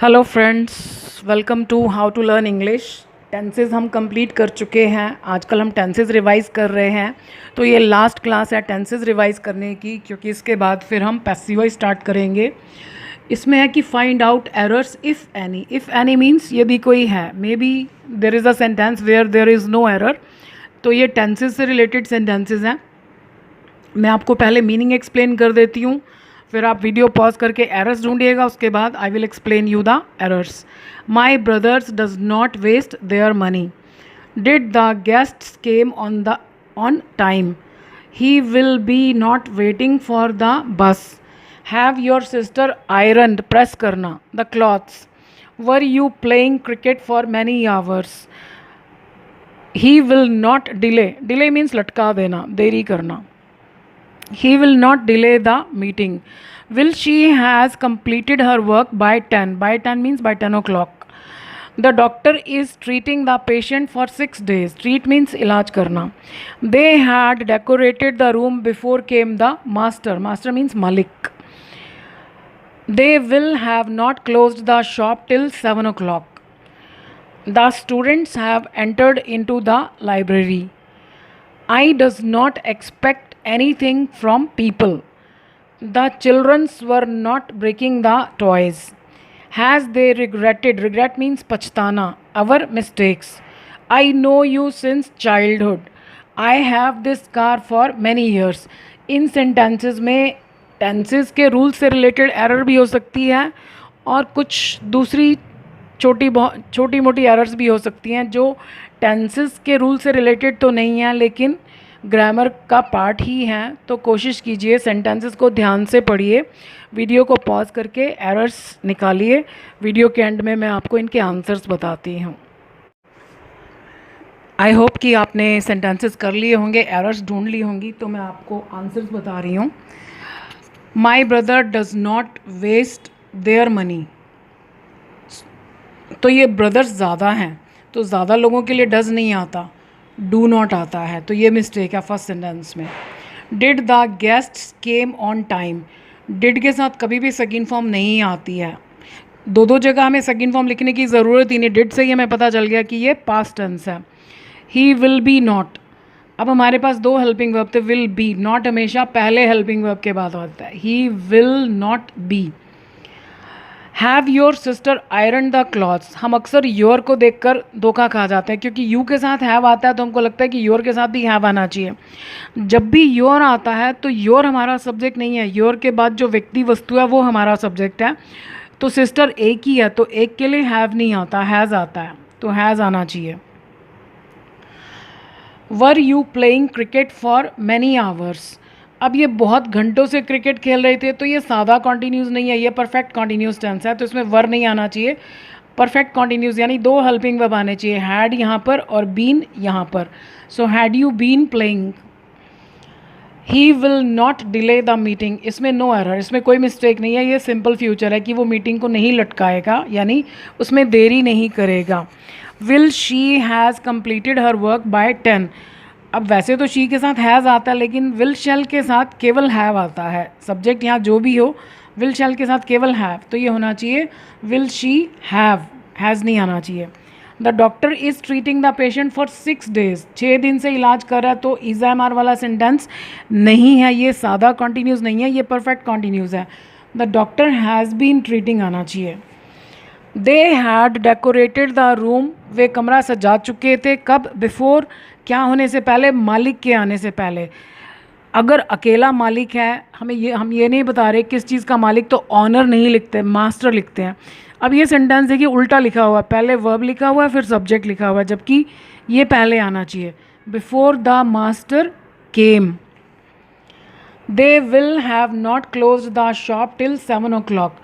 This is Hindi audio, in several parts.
Hello friends, welcome to how to learn English. Tenses हम कंप्लीट कर चुके हैं। आजकल हम टेंसेस रिवाइज कर रहे हैं, तो ये लास्ट क्लास है टेंसेस रिवाइज करने की, क्योंकि इसके बाद फिर हम पैसिव स्टार्ट करेंगे। इसमें है कि find out errors if any. If any means यदि कोई है, maybe there is a sentence where there is no error, तो ये टेंसेस से रिलेटेड सेंटेंसेस हैं। मैं आपको पहले मीनिंग एक्सप्लेन कर देती हूँ, फिर आप वीडियो पॉज करके एरर्स ढूंढिएगा, उसके बाद I will explain you the errors. My brothers does not waste their money. Did the guests came on time. He will be not waiting for the bus. Have your sister iron, press करना, the clothes. Were you playing cricket for many hours. He will not delay, delay means लटका देना, देरी करना। He will not delay the meeting. Will she has completed her work by 10? By 10 means by 10 o'clock. The doctor is treating the patient for 6 days. Treat means इलाज करना. They had decorated the room before came the master. Master means Malik. They will have not closed the shop till 7 o'clock. The students have entered into the library. I does not expect anything from people. The children were not breaking the toys. Has they regretted? Regret means pachhtana. Our mistakes. I know you since childhood. I have this car for many years. In sentences में tenses के rules से related error भी हो सकती है, और कुछ दूसरी छोटी मोटी एरर्स भी हो सकती हैं जो टेंसेस के रूल से रिलेटेड तो नहीं हैं, लेकिन ग्रामर का पार्ट ही हैं। तो कोशिश कीजिए सेंटेंसेस को ध्यान से पढ़िए, वीडियो को पॉज करके एरर्स निकालिए। वीडियो के एंड में मैं आपको इनके आंसर्स बताती हूँ। आई होप कि आपने सेंटेंसेस कर लिए होंगे, एरर्स ढूंढ ली होंगी, तो मैं आपको आंसर्स बता रही हूँ। My brother does not waste their money. तो ये ब्रदर्स ज़्यादा हैं, तो ज़्यादा लोगों के लिए डज नहीं आता, डू नॉट आता है, तो ये मिस्टेक है फर्स्ट सेंटेंस में। Did the guests came on time. Did के साथ कभी भी सेकंड फॉर्म नहीं आती है। दो जगह हमें सेकंड फॉर्म लिखने की ज़रूरत ही नहीं, डिड से ही हमें पता चल गया कि ये पास्ट टेंस है। ही विल बी नॉट। अब हमारे पास दो हेल्पिंग वर्ब थे, विल बी, नॉट हमेशा पहले हेल्पिंग वर्ब के बाद आता है। ही will not be. Have your sister iron the clothes. हम अक्सर योर को देखकर धोखा खा जाते हैं, क्योंकि यू के साथ हैव आता है तो हमको लगता है कि योर के साथ भी हैव आना चाहिए। जब भी योर आता है तो योर हमारा सब्जेक्ट नहीं है, योर के बाद जो व्यक्ति वस्तु है वो हमारा सब्जेक्ट है। तो सिस्टर एक ही है, तो एक के लिए हैव नहीं आता, हैज़ आता है, तो हैज़ आना चाहिए। वर you playing cricket for many hours. अब ये बहुत घंटों से क्रिकेट खेल रहे थे, तो ये सादा कॉन्टीन्यूस नहीं है, ये परफेक्ट कॉन्टीन्यूस टेंस है, तो इसमें वर नहीं आना चाहिए। परफेक्ट कॉन्टीन्यूस यानी दो हेल्पिंग वर्ब आने चाहिए, हैड यहाँ पर और बीन यहाँ पर। So had you been playing. He will not delay the meeting. इसमें नो एरर, इसमें कोई मिस्टेक नहीं है, ये सिंपल फ्यूचर है कि वो मीटिंग को नहीं लटकाएगा, यानी उसमें देरी नहीं करेगा। Will she has completed her work by 10। अब वैसे तो शी के साथ हैज़ आता है, लेकिन विल शैल के साथ केवल हैव आता है। सब्जेक्ट यहाँ जो भी हो, विल शैल के साथ केवल हैव, तो ये होना चाहिए विल शी हैव, हैज़ नहीं आना चाहिए। The doctor is treating the patient for 6 days। 6 दिन से इलाज कर रहा है, तो इज़ एम आर वाला सेंटेंस नहीं है, ये सादा कॉन्टीन्यूस नहीं है, ये परफेक्ट कॉन्टीन्यूस है। The doctor has been treating आना चाहिए। They had decorated the room. वे कमरा सजा चुके थे, कब? बिफोर, क्या होने से पहले? मालिक के आने से पहले। अगर अकेला मालिक है, हम ये नहीं बता रहे किस चीज़ का मालिक, तो ऑनर नहीं लिखते, मास्टर लिखते हैं। अब ये सेंटेंस देखिए उल्टा लिखा हुआ है, पहले वर्ब लिखा हुआ है फिर सब्जेक्ट लिखा हुआ है, जबकि ये पहले आना चाहिए, before the master came. They will have not close the shop till 7 o'clock।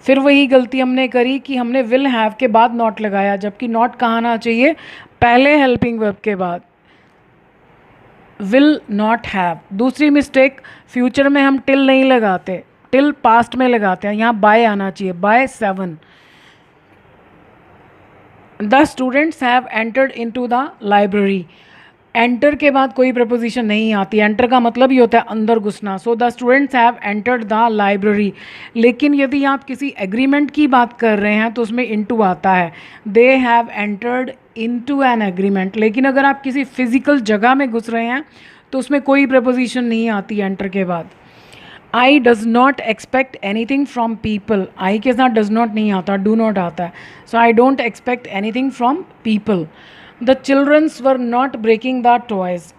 फिर वही गलती हमने करी कि हमने विल हैव के बाद नॉट लगाया, जबकि नॉट कहाँ आना चाहिए? पहले हेल्पिंग वर्ब के बाद। Will not have. दूसरी मिस्टेक, फ्यूचर में हम टिल नहीं लगाते, टिल पास्ट में लगाते हैं, यहाँ बाय आना चाहिए, by 7। The students have entered into the library. Enter के बाद कोई प्रपोजिशन नहीं आती। एंटर का मतलब ही होता है अंदर घुसना। So the students have entered the library. लेकिन यदि आप किसी एग्रीमेंट की बात कर रहे हैं तो उसमें इनटू आता है। They have entered into an agreement. लेकिन अगर आप किसी फिजिकल जगह में घुस रहे हैं तो उसमें कोई प्रपोजिशन नहीं आती एंटर के बाद। I does not expect anything from people. I के साथ डज नॉट नहीं आता, डू नॉट आता है। So I don't expect anything from people. The childrens were not breaking the toys.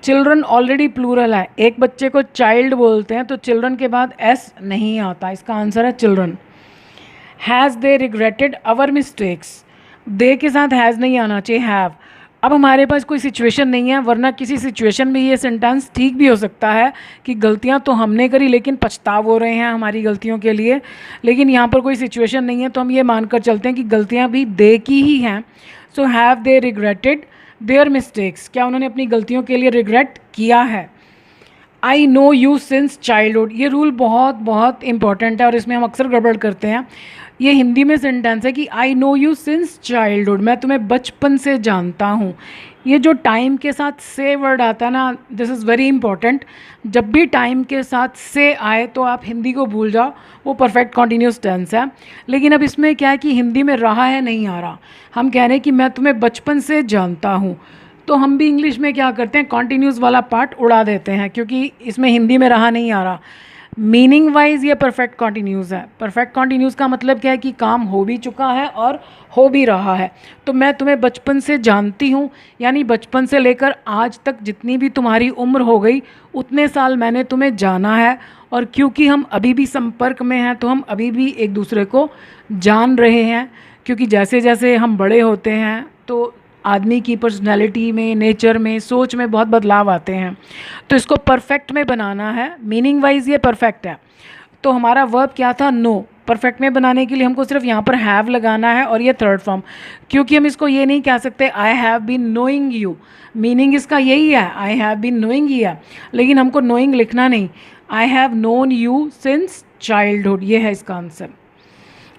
Children already plural है, एक बच्चे को चाइल्ड बोलते हैं तो चिल्ड्रन के बाद एस नहीं आता, इसका आंसर है children. Has they regretted our mistakes. They के साथ हैज़ नहीं आना चाहिए, हैव। अब हमारे पास कोई सिचुएशन नहीं है, वरना किसी सिचुएशन में ये सेंटेंस ठीक भी हो सकता है कि गलतियां तो हमने करी लेकिन पछताव हो रहे हैं हमारी गलतियों के लिए। लेकिन यहाँ पर कोई सिचुएशन नहीं है तो हम ये मानकर चलते हैं कि गलतियाँ भी दे की ही हैं। So have they regretted their mistakes. क्या उन्होंने अपनी गलतियों के लिए रिग्रेट किया है। I know you since childhood. ये रूल बहुत बहुत इंपॉर्टेंट है और इसमें हम अक्सर गड़बड़ करते हैं। ये हिंदी में सेंटेंस है कि I know you since childhood, मैं तुम्हें बचपन से जानता हूँ। ये जो टाइम के साथ से वर्ड आता है ना, दिस इज़ वेरी इंपॉर्टेंट। जब भी टाइम के साथ से आए तो आप हिंदी को भूल जाओ, वो परफेक्ट कॉन्टीन्यूस टेंस है। लेकिन अब इसमें क्या है कि हिंदी में रहा है नहीं आ रहा, हम कह रहे हैं कि मैं तुम्हें बचपन से जानता हूँ। तो हम भी इंग्लिश में क्या करते हैं, कॉन्टीन्यूस वाला पार्ट उड़ा देते हैं क्योंकि इसमें हिंदी में रहा नहीं आ रहा। मीनिंग वाइज ये परफेक्ट कॉन्टीन्यूस है। परफेक्ट कॉन्टीन्यूस का मतलब क्या है कि काम हो भी चुका है और हो भी रहा है। तो मैं तुम्हें बचपन से जानती हूँ, यानी बचपन से लेकर आज तक जितनी भी तुम्हारी उम्र हो गई उतने साल मैंने तुम्हें जाना है। और क्योंकि हम अभी भी संपर्क में हैं तो हम अभी भी एक दूसरे को जान रहे हैं, क्योंकि जैसे जैसे हम बड़े होते हैं तो आदमी की पर्सनैलिटी में, नेचर में, सोच में बहुत बदलाव आते हैं। तो इसको परफेक्ट में बनाना है, मीनिंग वाइज ये परफेक्ट है। तो हमारा वर्ब क्या था, नो। परफेक्ट में बनाने के लिए हमको सिर्फ यहाँ पर हैव लगाना है और ये थर्ड फॉर्म, क्योंकि हम इसको ये नहीं कह सकते I have been knowing you. Meaning इसका यही है, आई हैव बीन नोइंग ही है, लेकिन हमको नोइंग लिखना नहीं। I have known you since childhood, ये है इसका answer.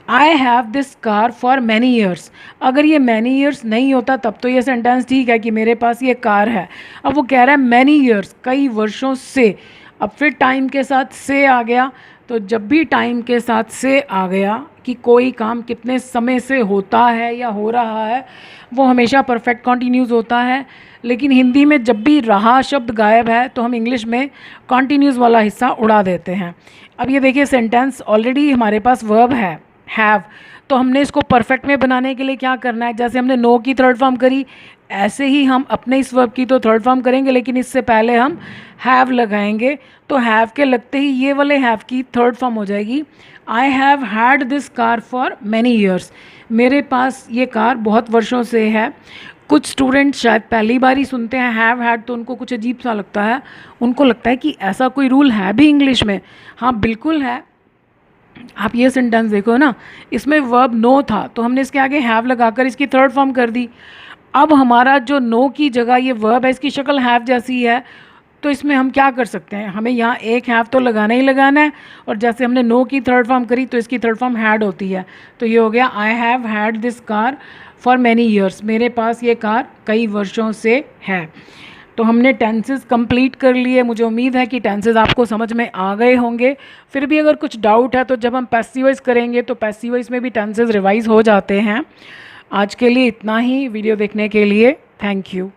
I have this car for many years. अगर ये मैनी ईयर्स नहीं होता तब तो ये सेंटेंस ठीक है कि मेरे पास ये कार है। अब वो कह रहा है मैनी ईयर्स, कई वर्षों से। अब फिर टाइम के साथ से आ गया, तो जब भी टाइम के साथ से आ गया कि कोई काम कितने समय से होता है या हो रहा है, वो हमेशा परफेक्ट कॉन्टीन्यूस होता है। लेकिन हिंदी में जब भी रहा शब्द गायब है तो हम इंग्लिश में कॉन्टीन्यूस वाला हिस्सा उड़ा देते हैं। अब ये देखिए, सेंटेंस ऑलरेडी हमारे पास वर्ब है हैव, तो हमने इसको परफेक्ट में बनाने के लिए क्या करना है, जैसे हमने नो की थर्ड फॉर्म करी ऐसे ही हम अपने इस वर्ब की तो थर्ड फॉर्म करेंगे, लेकिन इससे पहले हम हैव लगाएंगे। तो हैव के लगते ही ये वाले हैव की थर्ड फॉर्म हो जाएगी, I have had this car for many years. मेरे पास ये कार बहुत वर्षों से है। कुछ स्टूडेंट शायद पहली बार ही सुनते हैं हैव हैड तो उनको कुछ अजीब सा लगता है, उनको लगता है कि ऐसा कोई रूल है भी इंग्लिश में। हाँ बिल्कुल है। आप ये सेंटेंस देखो ना, इसमें वर्ब नो था तो हमने इसके आगे हैव लगाकर इसकी थर्ड फॉर्म कर दी। अब हमारा जो नो की जगह ये वर्ब है, इसकी शक्ल हैव जैसी है, तो इसमें हम क्या कर सकते हैं, हमें यहाँ एक हैव तो लगाना ही लगाना है। और जैसे हमने नो की थर्ड फॉर्म करी तो इसकी थर्ड फॉर्म हैड होती है, तो ये हो गया I have had this car for many years. मेरे पास ये कार कई वर्षों से है। तो हमने टेंसेस कंप्लीट कर लिए। मुझे उम्मीद है कि टेंसेस आपको समझ में आ गए होंगे। फिर भी अगर कुछ डाउट है तो जब हम पैसिव वॉइस करेंगे तो पैसिव वॉइस में भी टेंसेस रिवाइज हो जाते हैं। आज के लिए इतना ही। वीडियो देखने के लिए थैंक यू।